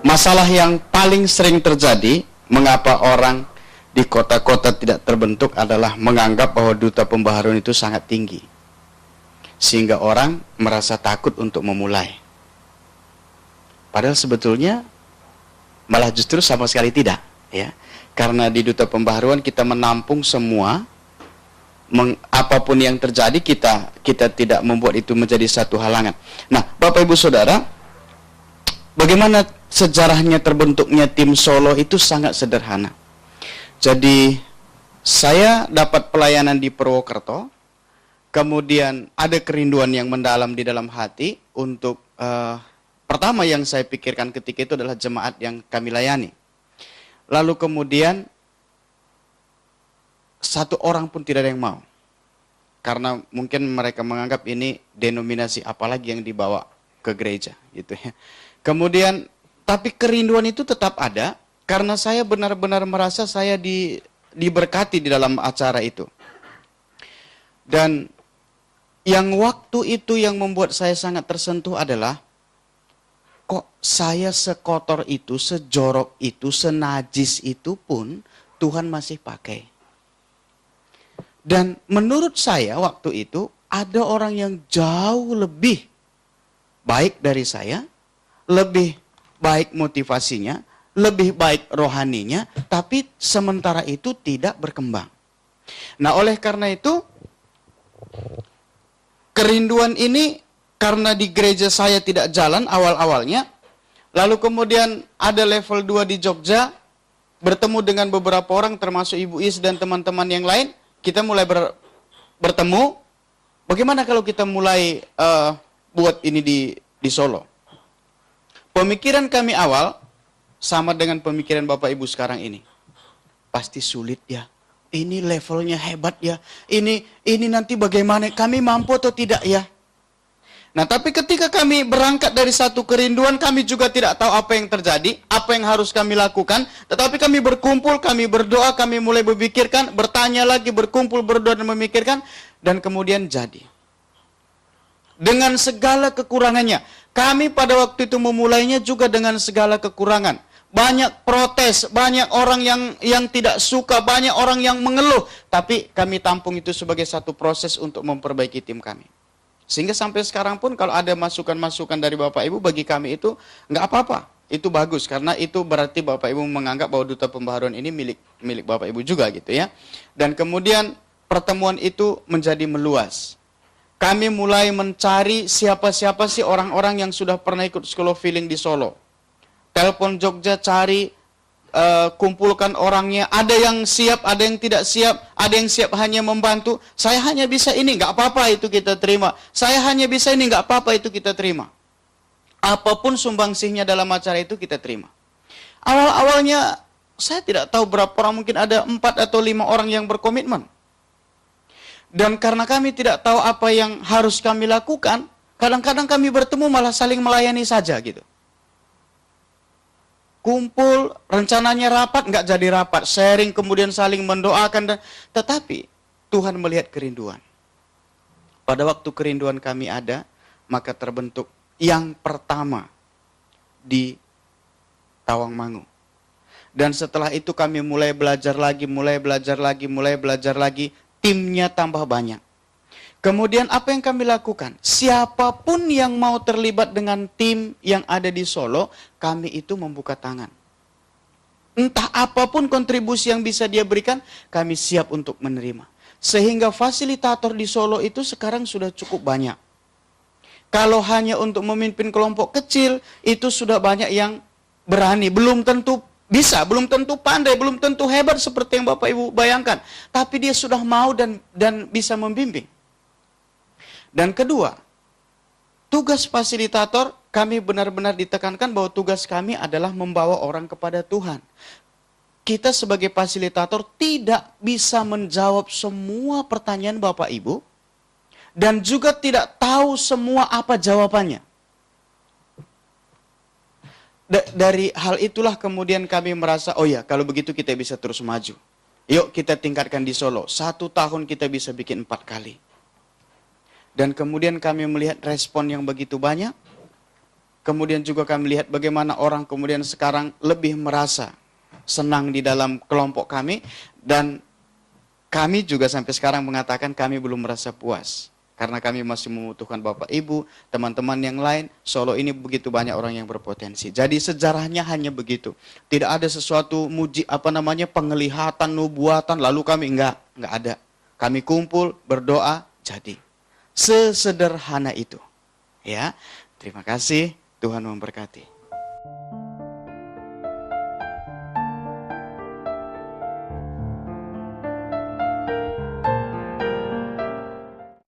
Masalah yang paling sering terjadi, mengapa orang di kota-kota tidak terbentuk adalah menganggap bahwa duta pembaharuan itu sangat tinggi. Sehingga orang merasa takut untuk memulai. Padahal sebetulnya malah justru sama sekali tidak, ya. Karena di duta pembaharuan kita menampung semua, apapun yang terjadi kita tidak membuat itu menjadi satu halangan. Nah, Bapak Ibu Saudara, bagaimana sejarahnya terbentuknya tim Solo itu sangat sederhana. Jadi saya dapat pelayanan di Purwokerto, kemudian ada kerinduan yang mendalam di dalam hati untuk pertama yang saya pikirkan ketika itu adalah jemaat yang kami layani. Lalu kemudian satu orang pun tidak ada yang mau. Karena mungkin mereka menganggap ini denominasi apalagi yang dibawa ke gereja gitu ya. Kemudian tapi kerinduan itu tetap ada karena saya benar-benar merasa saya diberkati di dalam acara itu. Dan yang waktu itu yang membuat saya sangat tersentuh adalah kok saya sekotor itu, sejorok itu, senajis itu pun Tuhan masih pakai. Dan menurut saya waktu itu ada orang yang jauh lebih baik dari saya, lebih baik motivasinya, lebih baik rohaninya, tapi sementara itu tidak berkembang. Nah, oleh karena itu kerinduan ini karena di gereja saya tidak jalan awal-awalnya, lalu kemudian ada level 2 di Jogja, bertemu dengan beberapa orang termasuk Ibu Is dan teman-teman yang lain, kita mulai bertemu, bagaimana kalau kita mulai buat ini di Solo. Pemikiran kami awal sama dengan pemikiran Bapak Ibu sekarang ini. Pasti sulit ya, ini levelnya hebat ya, ini nanti bagaimana, kami mampu atau tidak ya. Nah, tapi ketika kami berangkat dari satu kerinduan, kami juga tidak tahu apa yang terjadi, apa yang harus kami lakukan. Tetapi kami berkumpul, kami berdoa, kami mulai berpikirkan, bertanya lagi, berkumpul, berdoa dan memikirkan. Dan kemudian jadi. Dengan segala kekurangannya. Kami pada waktu itu memulainya juga dengan segala kekurangan. Banyak protes, banyak orang yang tidak suka, banyak orang yang mengeluh. Tapi kami tampung itu sebagai satu proses untuk memperbaiki tim kami. Sehingga sampai sekarang pun kalau ada masukan-masukan dari Bapak Ibu, bagi kami itu nggak apa-apa. Itu bagus, karena itu berarti Bapak Ibu menganggap bahwa duta pembaharuan ini milik Bapak Ibu juga gitu ya. Dan kemudian pertemuan itu menjadi meluas. Kami mulai mencari siapa-siapa sih orang-orang yang sudah pernah ikut School of Healing di Solo. Telepon Jogja, cari, kumpulkan orangnya, ada yang siap, ada yang tidak siap, ada yang siap hanya membantu. Saya hanya bisa ini, nggak apa-apa itu kita terima. Saya hanya bisa ini, nggak apa-apa itu kita terima. Apapun sumbangsihnya dalam acara itu kita terima. Awal-awalnya saya tidak tahu berapa orang, mungkin ada 4 atau 5 orang yang berkomitmen. Dan karena kami tidak tahu apa yang harus kami lakukan, kadang-kadang kami bertemu malah saling melayani saja gitu. Kumpul, rencananya rapat, nggak jadi rapat. Sharing, kemudian saling mendoakan. Tetapi Tuhan melihat kerinduan. Pada waktu kerinduan kami ada, maka terbentuk yang pertama di Tawangmangu. Dan setelah itu kami mulai belajar lagi, timnya tambah banyak. Kemudian apa yang kami lakukan? Siapapun yang mau terlibat dengan tim yang ada di Solo, kami itu membuka tangan. Entah apapun kontribusi yang bisa dia berikan, kami siap untuk menerima. Sehingga fasilitator di Solo itu sekarang sudah cukup banyak. Kalau hanya untuk memimpin kelompok kecil, itu sudah banyak yang berani. Belum tentu bisa, belum tentu pandai, belum tentu hebat seperti yang Bapak Ibu bayangkan. Tapi dia sudah mau dan bisa membimbing. Dan kedua, tugas fasilitator, kami benar-benar ditekankan bahwa tugas kami adalah membawa orang kepada Tuhan. Kita sebagai fasilitator tidak bisa menjawab semua pertanyaan Bapak Ibu, dan juga tidak tahu semua apa jawabannya. Dari hal itulah kemudian kami merasa, oh ya, kalau begitu kita bisa terus maju. Yuk kita tingkatkan di Solo. 1 tahun kita bisa bikin 4 kali. Dan kemudian kami melihat respon yang begitu banyak. Kemudian juga kami lihat bagaimana orang kemudian sekarang lebih merasa senang di dalam kelompok kami. Dan kami juga sampai sekarang mengatakan kami belum merasa puas. Karena kami masih membutuhkan Bapak Ibu, teman-teman yang lain. Solo ini begitu banyak orang yang berpotensi. Jadi sejarahnya hanya begitu. Tidak ada sesuatu penglihatan, nubuatan, lalu kami enggak ada. Kami kumpul, berdoa, jadi. Sesederhana itu. Ya, terima kasih. Tuhan memberkati.